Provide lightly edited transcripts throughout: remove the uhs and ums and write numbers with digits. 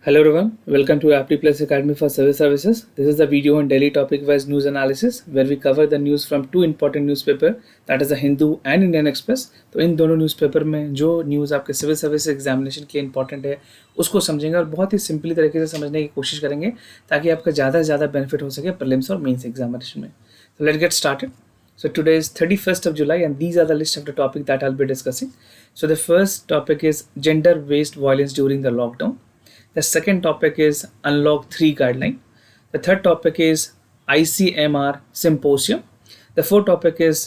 Hello everyone, welcome to Aptly Plus Academy for Civil Services. This is the video on daily topic-wise news analysis where we cover the news from two important newspaper, that is the Hindu and Indian Express. तो इन दोनों newspaper में जो news आपके civil service examination के लिए important है उसको समझेंगे और बहुत ही सिंपली तरीके से समझने की कोशिश करेंगे ताकि आपका ज़्यादा से ज़्यादा बेनिफिट हो सके प्रीलिम्स और मेंस एग्जामिनेशन में. So let's get started. So today is 31st of July and these are the list of the topic that I'll be discussing. So the first topic is gender-based violence during the lockdown. The second topic is Unlock 3 guideline. The third topic is ICMR symposium. The fourth topic is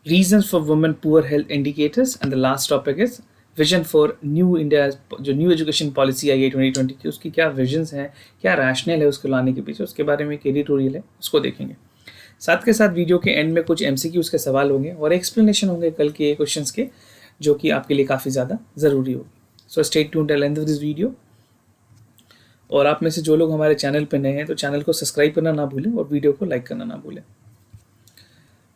reasons for women poor health indicators. And the last topic is vision for new India, जो new education policy आई है 2020 की, उसकी क्या visions हैं, क्या rational है उसको लाने के पीछे, उसके बारे में एक एडिटोरियल है, उसको देखेंगे. साथ के साथ वीडियो के एंड में कुछ MCQs के सवाल होंगे और एक्सप्लेनेशन होंगे कल के क्वेश्चंस के, जो कि आपके लिए काफ़ी ज़्यादा ज़रूरी होगी. So stay tuned till end of this video. और आप में से जो लोग हमारे चैनल पर नए हैं तो चैनल को सब्सक्राइब करना ना भूलें और वीडियो को लाइक करना ना भूलें.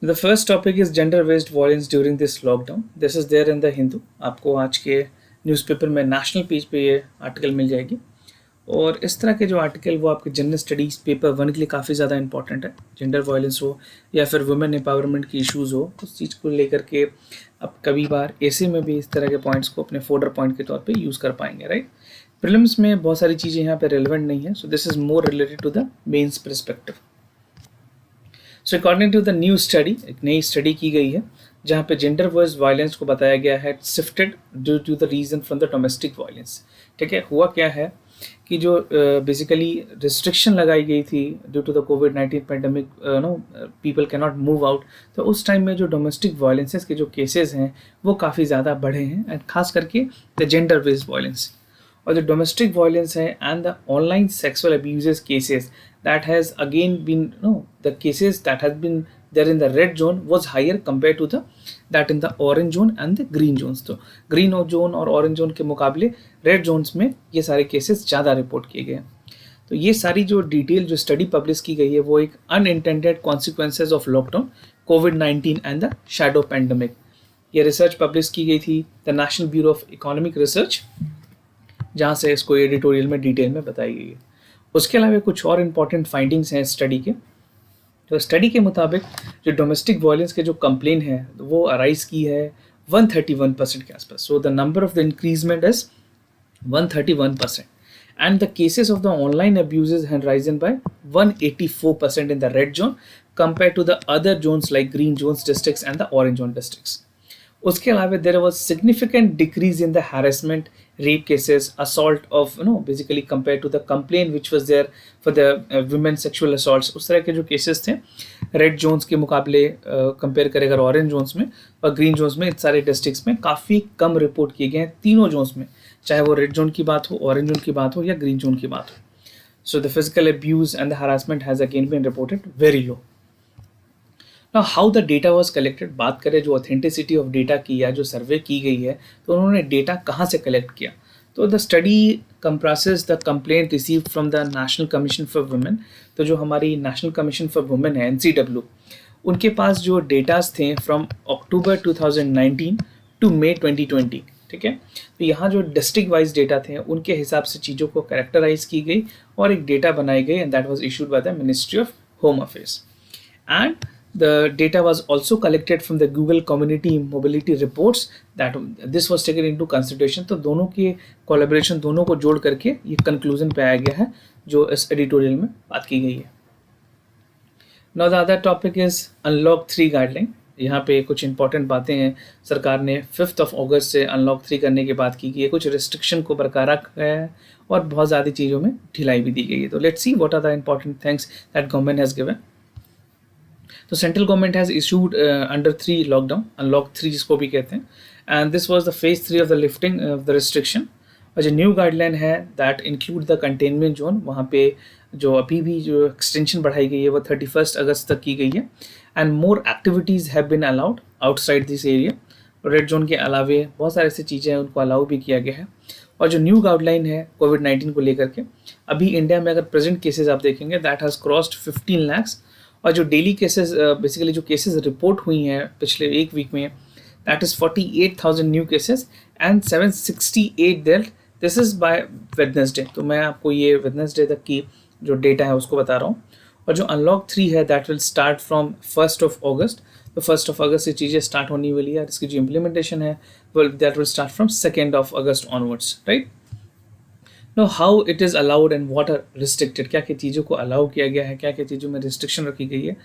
The first topic is gender based violence during this lockdown. This is there in the Hindu. आपको आज के न्यूज़पेपर में नेशनल पेज पे ये आर्टिकल मिल जाएगी. और इस तरह के जो आर्टिकल वो आपके जनरल स्टडीज़ पेपर 1 के लिए काफ़ी ज़्यादा इंपॉर्टेंट है. जेंडर वायलेंस हो या फिर वुमेन एम्पावरमेंट की इश्यूज़ हो, उस चीज़ को लेकर के आप कभी बार ऐसे में भी इस तरह के पॉइंट्स को अपने फोल्डर पॉइंट के तौर पे यूज़ कर पाएंगे. राइट, प्रीलिम्स में बहुत सारी चीज़ें यहाँ पे रेलिवेंट नहीं है. So this is more related to the men's perspective. So according to the new study, एक नई स्टडी की गई है जहाँ पे जेंडर बेस्ड वायलेंस को बताया गया है shifted due to the reason from the domestic violence. ठीक है, हुआ क्या है कि जो बेसिकली रिस्ट्रिक्शन लगाई गई थी ड्यू टू द कोविड-19 pandemic, people can not move out, तो उस टाइम में जो डोमेस्टिक वायलेंसेस के जो केसेस हैं वो काफ़ी ज़्यादा बढ़े हैं, एंड खास करके द जेंडर बेस्ड वायलेंस. और जो डोमेस्टिक वायलेंस है and the online sexual abuses cases, that has again been the cases that has been there in the red zone was higher compared to the that in the orange zone and the green zones. तो green zone और orange zone के मुकाबले red zones में ये सारे cases ज़्यादा report किए गए हैं. तो ये सारी जो डिटेल जो स्टडी पब्लिश की गई है वो एक unintended consequences of lockdown, covid and the shadow pandemic. ये रिसर्च पब्लिश की गई थी the national bureau of economic research, जहाँ से इसको एडिटोरियल में डिटेल में बताई गई है. उसके अलावा कुछ और इम्पॉर्टेंट फाइंडिंग्स हैं स्टडी के. तो स्टडी के मुताबिक जो डोमेस्टिक वायलेंस के जो कंप्लेन है वो अराइज की है 131% के आसपास. So the number of the increasement is 131%, and the cases of the online abuses have risen by 184% in the red zone compare to the other zones like green zones districts and the orange zone districts. उसके अलावा there was significant decrease in the harassment, rape cases, assault of basically compared to the complaint which was there for the women sexual assaults. उस तरह के जो cases थे red Jones के मुकाबले compare करें अगर ऑरेंज जोन्स में और ग्रीन जोन्स में, इन सारे डिस्ट्रिक्ट्स में काफ़ी कम रिपोर्ट किए गए हैं तीनों जोन्स में, चाहे वो रेड जोन की बात हो, ऑरेंज जोन की बात हो या ग्रीन जोन की बात हो. So the physical abuse and the harassment has again been reported very low. Now how the data was collected, बात करें जो ऑथेंटिसिटी ऑफ डेटा की या जो सर्वे की गई है तो उन्होंने डेटा कहाँ से कलेक्ट किया. तो the study compresses the complaint receive from the national commission for women. तो जो हमारी नेशनल कमीशन फॉर वुमेन है NCW, उनके पास जो डेटास थे फ्रॉम अक्टूबर 2019 टू मई 2020. ठीक है, तो यहाँ जो डिस्ट्रिक्ट वाइज डेटा थे उनके हिसाब से चीज़ों को कैरेक्टराइज की गई और एक डेटा बनाई गई, and that was issued by the ministry of home affairs. And the data was also collected from the Google Community Mobility Reports, that this was taken into consideration. तो दोनों की कोलैबोरेशन, दोनों को जोड़ करके ये कंक्लूजन पे आया गया है जो इस एडिटोरियल में बात की गई है. Now the other topic is Unlock 3 guideline. यहाँ पे कुछ इंपॉर्टेंट बातें हैं. सरकार ने 5 अगस्त से अनलॉक 3 करने की बात की गई है. कुछ रिस्ट्रिक्शन को बरकरार रखा है और बहुत ज़्यादा चीज़ों में ढिलाई भी दी गई है. तो let's see what are the important things that government has given. तो central government has issued under 3 lockdown, unlock 3 जिसको भी कहते हैं, and this was the phase 3 of the lifting of the restriction. और जो न्यू गाइडलाइन है that include the containment zone, वहाँ पे जो अभी भी जो एक्सटेंशन बढ़ाई गई है वो 31 अगस्त तक की गई है, and more activities have been allowed outside this area. Red zone के अलावे बहुत सारे ऐसी चीज़ें हैं उनको अलाउ भी किया गया है. और जो न्यू गाइडलाइन है कोविड-19 को लेकर के, अभी इंडिया में अगर प्रेजेंट केसेस आप देखेंगे दैट हैज़ क्रॉस्ड 15 lakhs. और जो डेली केसेस बेसिकली जो केसेस रिपोर्ट हुई हैं पिछले एक वीक में, that is 48,000 new cases and 768 death this is by Wednesday. तो मैं आपको ये वेडनेसडे तक की जो डेटा है उसको बता रहा हूँ। और जो अनलॉक 3 है that will start from 1st of August। तो 1st of August से चीज़ें स्टार्ट होने वाली है। इसकी जो इम्प्लीमेंटेशन है that will start from 2nd of August onwards, right. Know how it is allowed and what are restricted, क्या क्या चीज़ों को अलाउ किया गया है, क्या क्या चीज़ों में रिस्ट्रिक्शन रखी गई है।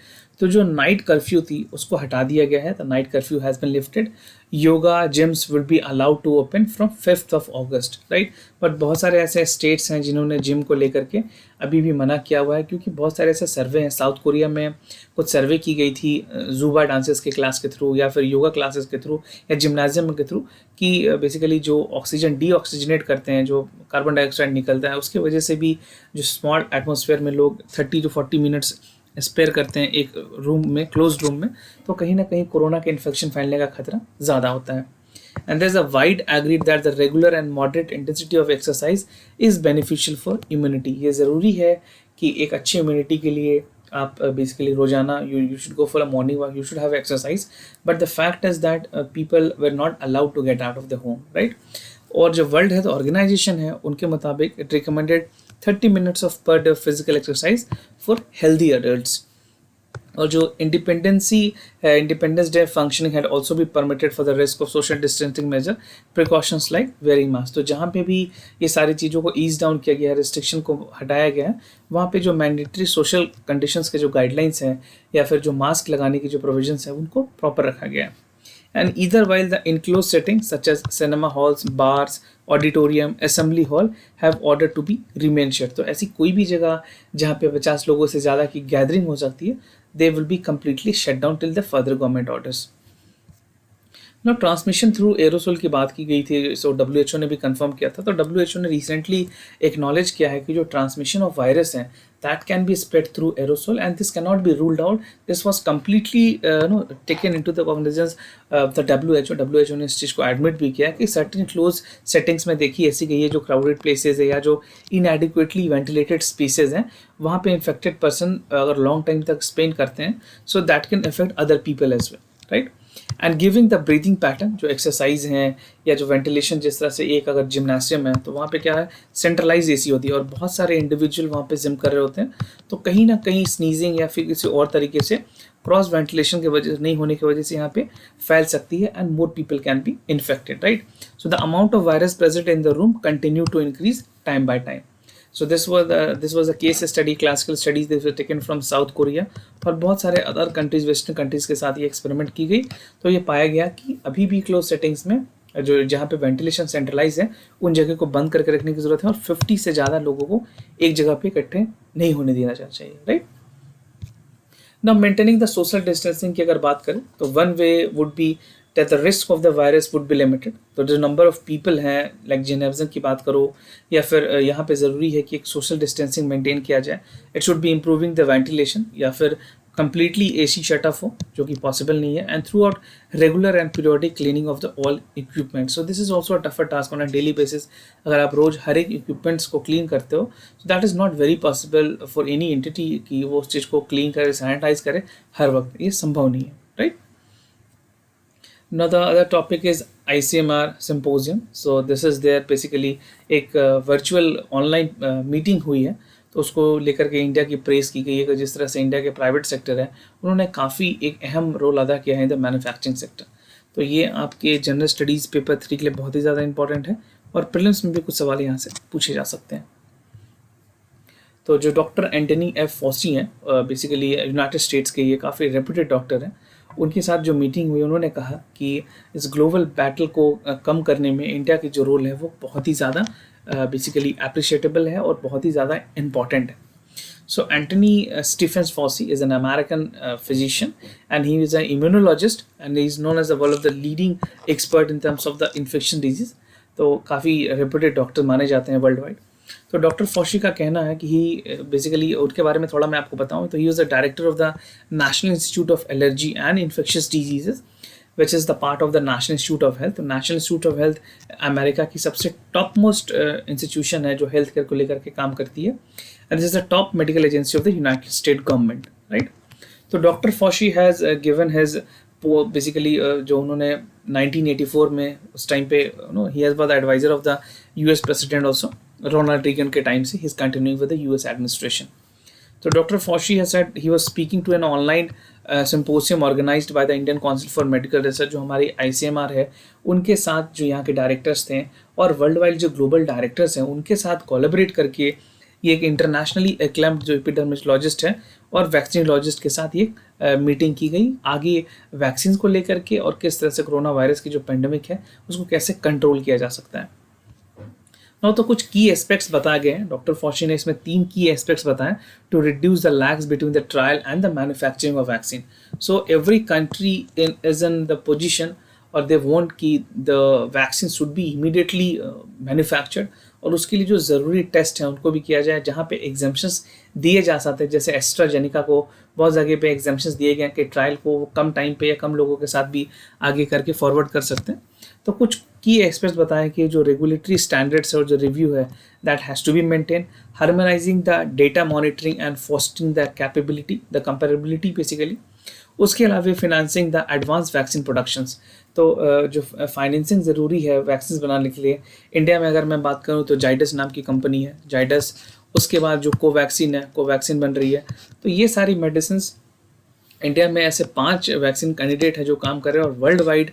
तो जो नाइट कर्फ्यू थी उसको हटा दिया गया है। The night curfew has been lifted. Yoga gyms will be allowed to open from 5th of August, right. But बहुत सारे ऐसे स्टेट्स हैं जिन्होंने जिम को लेकर के अभी भी मना किया हुआ है, क्योंकि बहुत सारे ऐसे सर्वे हैं। साउथ कोरिया में कुछ सर्वे की गई थी जूबा डांसेस के क्लास के थ्रू या फिर योगा क्लासेस के थ्रू या जिम्नाजियम के थ्रू, कि बेसिकली जो ऑक्सीजन डीऑक्सीजनेट करते हैं, जो कार्बन डाइऑक्साइड निकलता है, उसकी वजह से भी जो स्मॉल एटमॉस्फेयर में लोग 30 to 40 मिनट्स स्पेयर करते हैं एक रूम में, क्लोज रूम में, तो कहीं ना कहीं कोरोना के इन्फेक्शन फैलने का खतरा ज़्यादा होता है। And there's a wide agreed that the regular and moderate intensity of exercise is beneficial for immunity। ये ज़रूरी है कि एक अच्छी इम्यूनिटी के लिए आप बेसिकली रोजाना you should go for a morning walk, you should have exercise, but the fact is that people were not allowed to get out of the home, right। और जो वर्ल्ड हेल्थ ऑर्गेनाइजेशन है उनके मुताबिक it recommended 30 minutes of per day physical exercise for healthy adults। और जो independence day functioning had also भी permitted for the risk of social distancing measure precautions like wearing mask. तो जहाँ पे भी ये सारी चीज़ों को ईज डाउन किया गया है, रिस्ट्रिक्शन को हटाया गया है, वहाँ पे जो मैंडेटरी सोशल कंडीशंस के जो गाइडलाइंस हैं या फिर जो मास्क लगाने की जो प्रोविजंस हैं उनको प्रॉपर रखा गया है। And either while the enclosed settings such as cinema halls, bars, auditorium, assembly hall have ordered to be remain shut। तो ऐसी कोई भी जगह जहाँ पे 50 लोगों से ज़्यादा की गैदरिंग हो सकती है, they will be completely shut down till the further government orders। ना ट्रांसमिशन थ्रू एरोसोल की बात की गई थी, सो WHO ने भी कंफर्म किया था। तो WHO ने रिसेंटली एक्नॉलेज किया है कि जो ट्रांसमिशन ऑफ वायरस है that can be spread through aerosol and this can not be ruled out. This was completely taken into the cognizance the WHO ने इस चीज़ को एडमिट भी किया कि सर्टेन क्लोज सेटिंग्स में देखी ऐसी गई है, जो क्राउडेड प्लेसेज है या जो इनएडिक्वेटली वेंटिलेटेड स्पेसेज हैं, वहाँ पे इन्फेक्टेड पर्सन अगर लॉन्ग टाइम तक स्पेंड करते हैं, so that can affect other people as well, right. And giving the breathing pattern, जो एक्सरसाइज हैं या जो वेंटिलेशन, जिस तरह से एक अगर जिम्नासियम है तो वहाँ पे क्या है, सेंट्रलाइज एसी होती है और बहुत सारे इंडिविजुअल वहाँ पे जिम कर रहे होते हैं, तो कहीं ना कहीं स्नीजिंग या फिर किसी और तरीके से क्रॉस वेंटिलेशन की वजह नहीं होने की वजह से यहाँ पे फैल सकती है and more people can be infected, right. So the amount of virus present in the room continue to increase time by time. So this was a case study, classical studies that were taken from South Korea और बहुत सारे other countries, western countries के साथ ये experiment की गई। तो ये पाया गया कि अभी भी क्लोज सेटिंग्स में जो जहाँ पे वेंटिलेशन सेंट्रलाइज है उन जगह को बंद करके रखने की जरूरत है और 50 से ज़्यादा लोगों को एक जगह पे इकट्ठे नहीं होने देना चाहिए, right. Now maintaining the social distancing की अगर बात करें तो one way would be that the risk of the virus would be limited। तो जो नंबर ऑफ पीपल हैं, लाइक जिनेविज्म की बात करो या फिर यहाँ पे ज़रूरी है कि एक सोशल डिस्टेंसिंग मेंटेन किया जाए। It should be improving the ventilation या फिर कंप्लीटली एसी शट ऑफ हो, जो कि पॉसिबल नहीं है, and through out regular and periodic cleaning of the all equipment. So this is also a tougher task on a daily basis. अगर आप रोज हर एक इक्विपमेंट्स को क्लीन करते हो, so that is not very possible for any entity कि वो उस चीज़ को क्लीन करे, सैनिटाइज करे हर वक्त, ये संभव नहीं है, right. Now the other topic is ICMR symposium। So this is there basically एक virtual online meeting हुई है, तो उसको लेकर के इंडिया की प्रेस की गई है कि जिस तरह से इंडिया के प्राइवेट सेक्टर है उन्होंने काफ़ी एक अहम रोल अदा किया है इन द मैन्युफैक्चरिंग सेक्टर। तो ये आपके जनरल स्टडीज़ पेपर 3 के लिए बहुत ही ज़्यादा इंपॉर्टेंट है और प्रीलिम्स में भी कुछ सवाल यहाँ से पूछे जा सकते हैं। तो जो डॉक्टर एंटनी एफ फॉसी हैं, बेसिकली यूनाइटेड स्टेट्स के ये काफ़ी रेप्यूटेड डॉक्टर हैं, उनके साथ जो मीटिंग हुई उन्होंने कहा कि इस ग्लोबल बैटल को कम करने में इंडिया की जो रोल है वो बहुत ही ज़्यादा बेसिकली अप्रिशिएटेबल है और बहुत ही ज़्यादा इम्पॉर्टेंट है। So Anthony Stephens Fauci is an American physician and he is a immunologist and he is known as one of the leading expert in terms of the infection disease. तो काफ़ी reputed doctor माने जाते हैं worldwide. तो doctor Fauci का कहना है कि ही बेसिकली, उनके बारे में थोड़ा मैं आपको बताऊं तो he was the director of the National Institute of Allergy and Infectious Diseases which is the part of the National Institute of Health. तो National Institute of Health America की सबसे टॉप मोस्ट इंस्टीट्यूशन है जो health care को लेकर के काम करती है, and this is the top medical agency of the United State government, right. तो doctor Fauci has given his basically जो उन्होंने 1984 में उस टाइम पे he has was the advisor of the US president also Ronald Reagan के time से he is continuing with the US administration. So Dr. Fauci has said he was speaking to an online symposium organized by the Indian Council for Medical Research, जो हमारी ICMR है, उनके साथ जो यहाँ के डायरेक्टर्स थे और वर्ल्ड वाइड जो ग्लोबल डायरेक्टर्स हैं उनके साथ कोलैबोरेट करके ये एक इंटरनेशनली एक्लेम्ड जो एपिडेमियोलॉजिस्ट है और वैक्सीनोलॉजिस्ट के साथ ये मीटिंग की गई आगे वैक्सीन को लेकर के और किस तरह से कोरोना वायरस की जो पेंडेमिक है उसको कैसे कंट्रोल किया जा सकता है. तो कुछ की एस्पेक्ट्स बताए गए हैं. डॉक्टर फॉशी ने इसमें 3 की एस्पेक्ट्स बताए to reduce the lags between the trial and the manufacturing of vaccine. So every country is in the position और दे वांट कि the vaccine should be immediately manufactured और उसके लिए जो ज़रूरी टेस्ट हैं उनको भी किया जाए जहाँ पे एग्जाम्पशंस दिए जा सकते हैं. जैसे एस्ट्राजेनिका को बहुत जगह पे एग्जाम्पशंस दिए गए हैं कि ट्रायल को वो कम टाइम पे या कम लोगों के साथ भी आगे करके फॉरवर्ड कर सकते हैं. तो कुछ की एक्सपर्ट्स बताएं कि जो रेगुलेटरी स्टैंडर्ड्स और जो रिव्यू है that has to be maintain, harmonizing the data monitoring and fostering the capability the comparability basically. उसके अलावा financing the advance vaccine productions. तो जो फाइनेंसिंग ज़रूरी है वैक्सीन बनाने के लिए इंडिया में अगर मैं बात करूँ तो जाइडस नाम की कंपनी है, जाइडस. उसके बाद जो कोवैक्सीन है, कोवैक्सीन बन रही है. तो ये सारी मेडिसिन इंडिया में ऐसे 5 वैक्सीन कैंडिडेट है जो काम कर रहे हैं और वर्ल्ड वाइड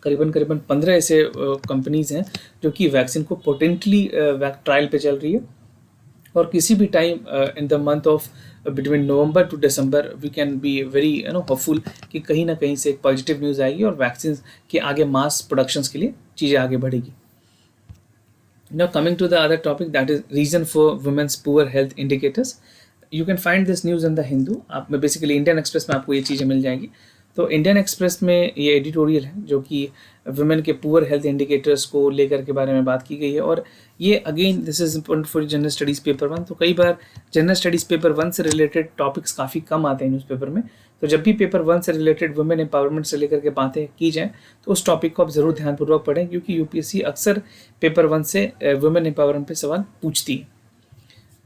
करीबन 15 ऐसे कंपनीज़ हैं जो कि वैक्सीन को पोटेंटली ट्रायल पे चल रही है और किसी भी time in the month of between November to December we can be very hopeful कि कहीं ना कहीं से एक पॉजिटिव न्यूज़ आएगी और वैक्सीन के आगे मास प्रोडक्शंस के लिए चीज़ें आगे बढ़ेगी. Now coming to the other topic, that is reason for women's poor health indicators. You can find this news in the Hindu. आप में बेसिकली इंडियन एक्सप्रेस में आपको ये चीज़ें मिल जाएंगी. तो इंडियन एक्सप्रेस में ये एडिटोरियल है जो कि वुमेन के पुअर हेल्थ इंडिकेटर्स को लेकर के बारे में बात की गई है और ये again this is important for general studies paper 1. तो कई बार जनरल स्टडीज़ पेपर 1 से रिलेटेड टॉपिक्स काफ़ी कम आते हैं न्यूज़पेपर में. तो जब भी पेपर 1 से रिलेटेड वुमेन एम्पावरमेंट से लेकर के बातें की जाएँ तो उस टॉपिक को आप ज़रूर ध्यानपूर्वक पढ़ें क्योंकि यूपीएससी अक्सर पेपर 1 से वुमेन एम्पावरमेंट पे सवाल पूछती है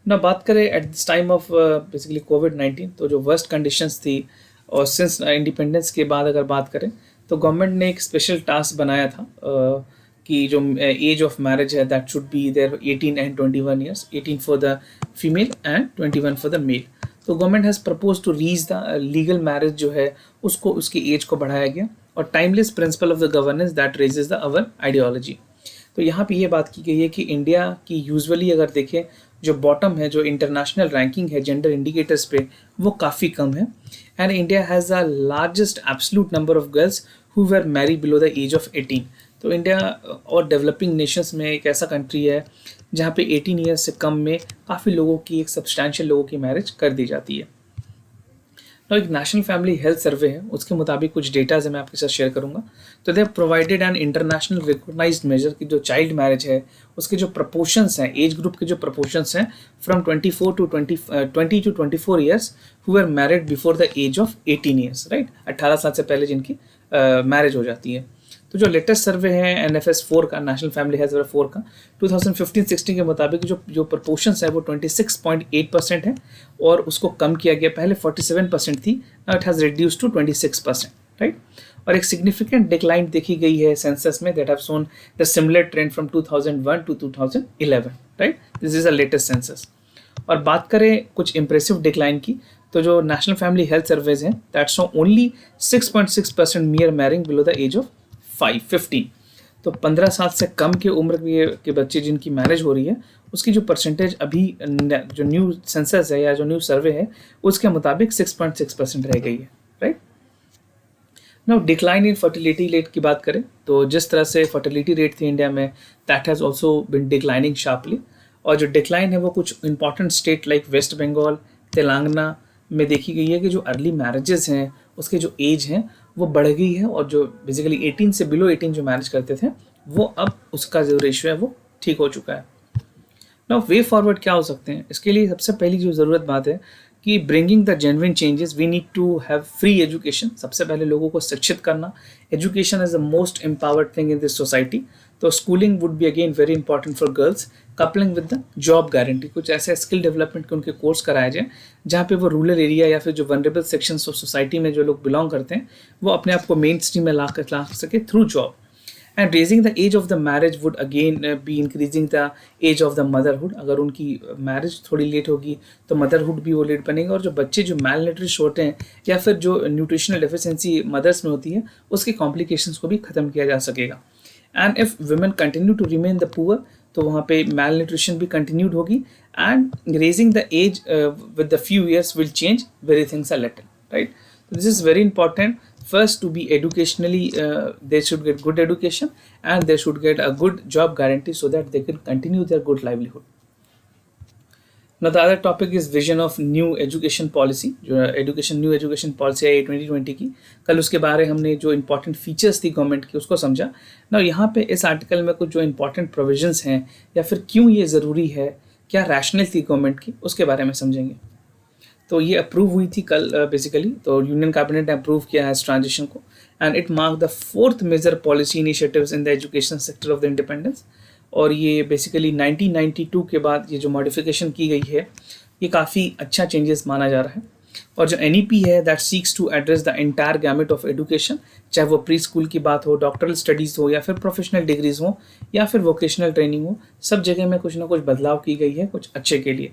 ना. बात करें at this time of basically कोविड-19 तो जो वर्स्ट कंडीशंस थी और सिंस इंडिपेंडेंस के बाद अगर बात करें तो गवर्नमेंट ने एक स्पेशल टास्क बनाया था कि जो एज ऑफ मैरिज है that should be there 18 and 21 years, 18 for the female and 21 for the male. तो government has propose to reach the legal marriage जो है उसको उसकी एज को बढ़ाया गया और timeless principle of the governance that raises the our ideology. तो यहाँ पे ये बात की गई है कि इंडिया की यूजुअली अगर देखें जो बॉटम है जो इंटरनेशनल रैंकिंग है जेंडर इंडिकेटर्स पे वो काफ़ी कम है and India has the largest absolute number of girls who were marry below the age of 18. तो इंडिया और डेवलपिंग नेशंस में एक ऐसा कंट्री है जहाँ पे 18 ईयर्स से कम में काफ़ी लोगों की एक सब्सटैंशियल लोगों की मैरिज कर दी जाती है. तो एक नेशनल फैमिली हेल्थ सर्वे है उसके मुताबिक कुछ डेटाज है मैं आपके साथ शेयर करूंगा. तो they have provided an international recognized measure की जो चाइल्ड मैरिज है उसके जो प्रपोर्शंस हैं एज ग्रुप के जो प्रपोर्शंस हैं from 20 to 24 years who were married before the age of 18 years, right. 18 साल से पहले जिनकी मैरिज हो जाती है. तो जो लेटेस्ट सर्वे है NFS 4 का, नेशनल फैमिली हेल्थ सर्वे 4 का 2015-16 के मुताबिक जो प्रपोर्शंस है वो 26.8% है और उसको कम किया गया. पहले 47% थी, now it has reduce to 26%, right. और एक सिग्निफिकेंट डिक्लाइन देखी गई है सेंसस में that have shown the similar trend from 2001 to 2011, right. This is a latest census. और बात करें कुछ इंप्रेसिव डिक्लाइन की तो जो नेशनल फैमिली हेल्थ सर्वेज हैं that show only 6.6% mere marrying below the age of 15. तो 15 साल से कम के उम्र के बच्चे जिनकी मैरिज हो रही है उसकी जो परसेंटेज अभी जो न्यू सेंसस है या जो न्यू सर्वे है उसके मुताबिक 6.6% रह गई है, right. Now decline in fertility rate की बात करें तो जिस तरह से फर्टिलिटी रेट थी इंडिया में that has also been declining sharply. और जो डिक्लाइन है वो कुछ important state like West Bengal, Telangana में देखी गई है कि जो अर्ली मैरिजेस हैं उसके जो एज हैं वो बढ़ गई है और जो बेसिकली 18 से बिलो 18 जो मैरिज करते थे वो अब उसका जो रेशियो है वो ठीक हो चुका है. नाउ वे फॉरवर्ड क्या हो सकते हैं इसके लिए सबसे पहली जो ज़रूरत बात है कि bringing the genuine changes we need to have free education. सबसे पहले लोगों को शिक्षित करना. Education is the most empowered thing in this society. तो schooling would be again very important for girls, coupling with the job guarantee. कुछ ऐसे skill development के उनके कोर्स कराए जाए जहाँ पे वो रूरल एरिया या फिर जो वनरेबल सेक्शंस ऑफ सोसाइटी में जो लोग बिलोंग करते हैं वो अपने आप को मेन स्ट्रीम में ला सके through job. And raising the age of the marriage would again be increasing the age of the motherhood. अगर उनकी मैरिज थोड़ी लेट होगी तो मदरहुड भी वो लेट बनेगा, और जो बच्चे जो मैल न्यूट्रिश होते हैं या फिर जो न्यूट्रिशनल डेफिशिएंसी मदर्स में होती है उसकी कॉम्प्लिकेशंस को भी ख़त्म किया जा सकेगा। And if women continue to remain the poor तो वहाँ पे मैल न्यूट्रिशन भी कंटिन्यूड होगी, and raising the age with the few years will change very things are little, right. This is very important. First, to be educationally, they should get good education and they should get a good job guarantee so that they can continue their good livelihood. Now, the other topic is vision of new education policy. जो new education policy है 2020 की, कल उसके बारे हमने जो important features थी government की उसको समझा। ना यहाँ पे इस आर्टिकल में कुछ जो important provisions हैं या फिर क्यों ये ज़रूरी है, क्या रैशनल थी गवर्नमेंट की, उसके बारे में समझेंगे। तो ये अप्रूव हुई थी कल बेसिकली, तो यूनियन कैबिनेट ने अप्रूव किया है इस ट्रांजिशन को, and it mark the 4th major policy initiatives in the education sector of the independence. और ये बेसिकली 1992 के बाद ये जो मॉडिफिकेशन की गई है ये काफ़ी अच्छा चेंजेस माना जा रहा है। और जो NEP है that seeks to address the entire gamut of education, चाहे वो प्री स्कूल की बात हो, डॉक्टरल स्टडीज़ हो या फिर प्रोफेशनल डिग्रीज हो या फिर वोकेशनल ट्रेनिंग हो, सब जगह में कुछ ना कुछ बदलाव की गई है कुछ अच्छे के लिए।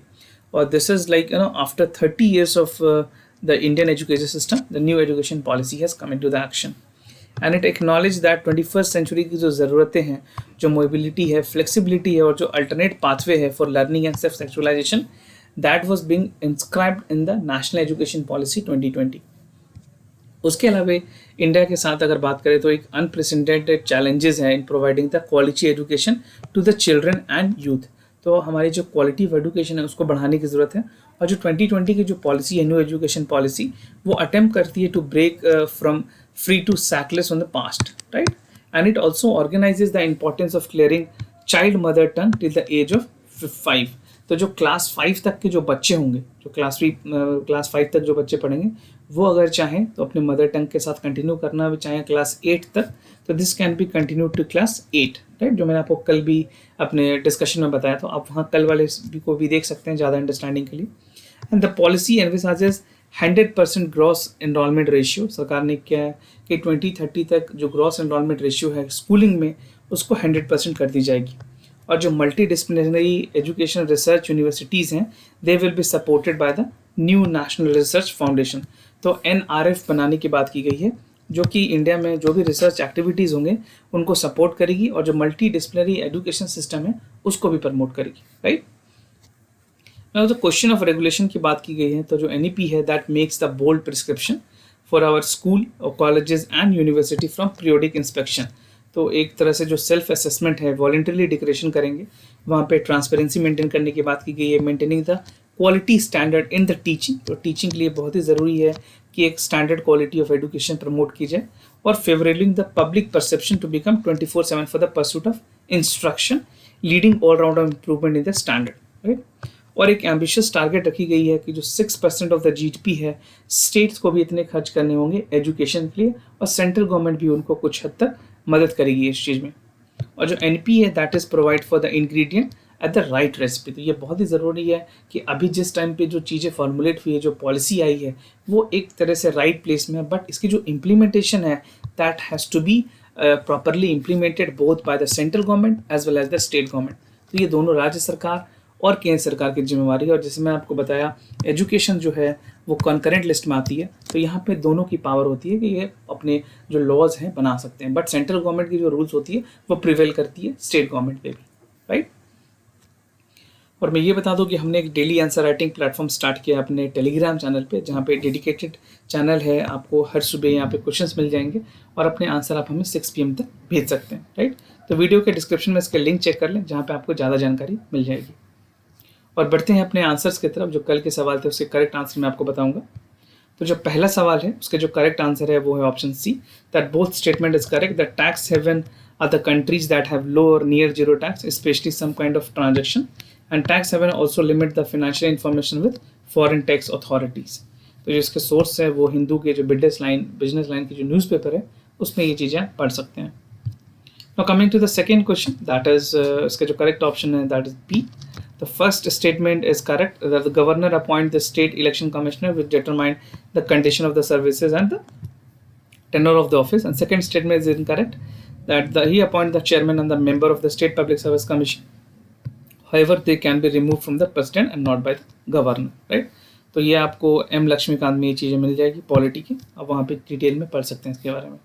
Or this is like, after 30 years of the Indian education system, the new education policy has come into the action, and it acknowledged that 21st century की जो ज़रूरतें हैं, जो मोबिलिटी है, फ्लेक्सिबिलिटी है और जो अल्टरनेट पाथवे है for learning and self actualization, that was being inscribed in the national education policy 2020। उसके अलावा इंडिया के साथ अगर बात करें तो एक अनप्रेसिडेंटेड चैलेंजेस हैं in providing the quality education to the children and youth. तो हमारी जो क्वालिटी ऑफ एजुकेशन है उसको बढ़ाने की ज़रूरत है, और जो 2020 की जो पॉलिसी है न्यू एजुकेशन पॉलिसी वो अटेम्प्ट करती है to break from free to shackles on the past, right. And it also organizes the importance of clearing child mother tongue till the age of 5। तो जो क्लास 5 तक के जो बच्चे होंगे, जो क्लास 5 तक जो बच्चे पढ़ेंगे वो अगर चाहें तो अपने मदर टंग के साथ कंटिन्यू करना भी चाहें क्लास 8 तक, तो this can be continue to class 8, right. जो मैंने आपको कल भी अपने डिस्कशन में बताया, तो आप वहाँ कल वाले को भी देख सकते हैं ज़्यादा अंडरस्टैंडिंग के लिए। And the policy envisages 100% gross enrolment ratio. सरकार ने क्या है कि 2030 तक जो ग्रॉस एनरोलमेंट रेशियो है स्कूलिंग में उसको 100% कर दी जाएगी। और जो multidisciplinary education research universities हैं they will be supported by the new National Research Foundation. तो NRF बनाने की बात की गई है जो कि इंडिया में जो भी रिसर्च एक्टिविटीज़ होंगे उनको सपोर्ट करेगी और जो मल्टी डिसिप्लिनरी एजुकेशन सिस्टम है उसको भी प्रमोट करेगी, right. Now the question of regulation की बात की गई है, तो जो NEP है that makes the bold prescription for our school और colleges and university from periodic inspection. तो एक तरह से जो सेल्फ असेसमेंट है वॉलंटरली डिक्लेरेशन करेंगे, वहाँ पे ट्रांसपेरेंसी मेंटेन करने की बात की गई है, maintaining the quality standard in the teaching. तो टीचिंग के लिए बहुत ही ज़रूरी है कि एक standard quality of education promote की जाए, और favourably the public perception to become 24/7 for the pursuit of instruction leading all round improvement in the standard, right. और एक एम्बिशियस टारगेट रखी गई है कि जो 6% ऑफ द GDP है स्टेट्स को भी इतने खर्च करने होंगे एजुकेशन के लिए, और सेंट्रल गवर्नमेंट भी उनको कुछ हद तक मदद करेगी इस चीज़ में। और जो NP है that is provide for the ingredient at the right recipe. तो ये बहुत ही ज़रूरी है कि अभी जिस टाइम पे जो चीज़ें फॉर्मुलेट हुई है, जो पॉलिसी आई है वो एक तरह से राइट प्लेस में है, बट इसकी जो इम्प्लीमेंटेशन है that has to be properly implemented both by the central government as well as the state government. तो ये दोनों राज्य सरकार और केंद्र सरकार की जिम्मेवारी है। और जैसे मैं आपको बताया एजुकेशन जो है वो कॉन्करेंट लिस्ट में आती है, तो यहाँ पे दोनों की पावर होती है कि ये अपने जो लॉज हैं बना सकते हैं, बट सेंट्रल गवर्नमेंट की जो रूल्स होती है वो प्रिवेल करती है स्टेट गवर्नमेंट पे भी, राइट। और मैं ये बता दूं कि हमने एक daily answer writing platform start किया अपने टेलीग्राम चैनल पे, जहाँ पे डेडिकेटेड चैनल है, आपको हर सुबह यहाँ पे क्वेश्चंस मिल जाएंगे और अपने आंसर आप हमें 6 PM तक भेज सकते हैं, राइट। तो वीडियो के डिस्क्रिप्शन में इसके लिंक चेक कर लें जहाँ पे आपको ज़्यादा जानकारी मिल जाएगी। और बढ़ते हैं अपने आंसर्स की तरफ। जो कल के सवाल थे उसके करेक्ट आंसर मैं आपको बताऊंगा। तो जो पहला सवाल है उसके जो करेक्ट आंसर है वो है option C, that both statement is correct. The tax haven are the countries that have low और near zero tax, especially some kind of transaction, and tax haven also limit the financial information with foreign tax authorities. तो जो इसके source है वो हिंदू के जो business line की जो न्यूज़पेपर है उसमें ये चीज़ें पढ़ सकते हैं। Now coming to the second question, that is इसका जो correct option है that is B. The first statement is correct, that the governor appoint the state election commissioner which determine the condition of the services and the tenure of the office. And second statement is incorrect, that he appoint the chairman and the member of the state public service commission. However, they can be removed from the president and not by the governor, right? तो ये आपको M Laxmikant में ये चीज़ें मिल जाएगी polity की, आप वहाँ पे डिटेल में पढ़ सकते हैं इसके बारे में.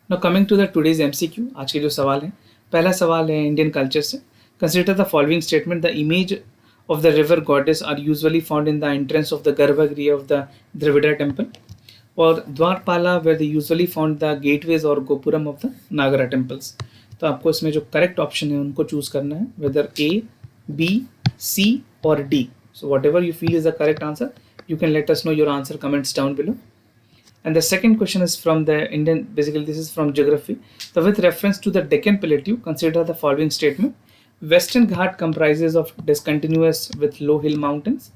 Now coming to the today's MCQ, आज के जो सवाल हैं, पहला सवाल है इंडियन कल्चर से. Consider the following statement. The image of the river goddess are usually found in the entrance of the Garbhagriha of the Dravida temple, or Dwarpala where they usually found the gateways or Gopuram of the Nagara temples. तो आपको इसमें जो correct option है उनको choose करना है, whether A, B, C or D. So whatever you feel is the correct answer, you can let us know your answer comments down below. And the second question is from the Indian, basically this is from geography. So with reference to the Deccan Plateau, consider the following statement. Western Ghat comprises of discontinuous with low hill mountains,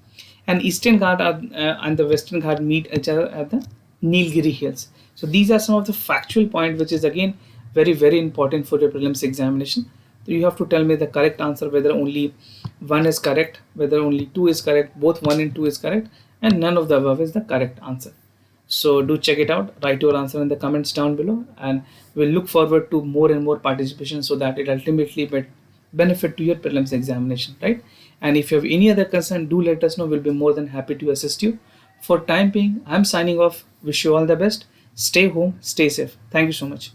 and Eastern Ghat and the Western Ghat meet each other at the Nilgiri hills. So these are some of the factual point which is again very important for your prelims examination. So you have to tell me the correct answer, whether only one is correct, whether only two is correct, both 1 and 2 is correct, and none of the above is the correct answer. So do check it out, write your answer in the comments down below, and we'll look forward to more and more participation so that it ultimately benefit to your prelims examination, right? And if you have any other concern, do let us know. We'll be more than happy to assist you. For time being, I'm signing off. Wish you all the best. Stay home, stay safe. Thank you so much.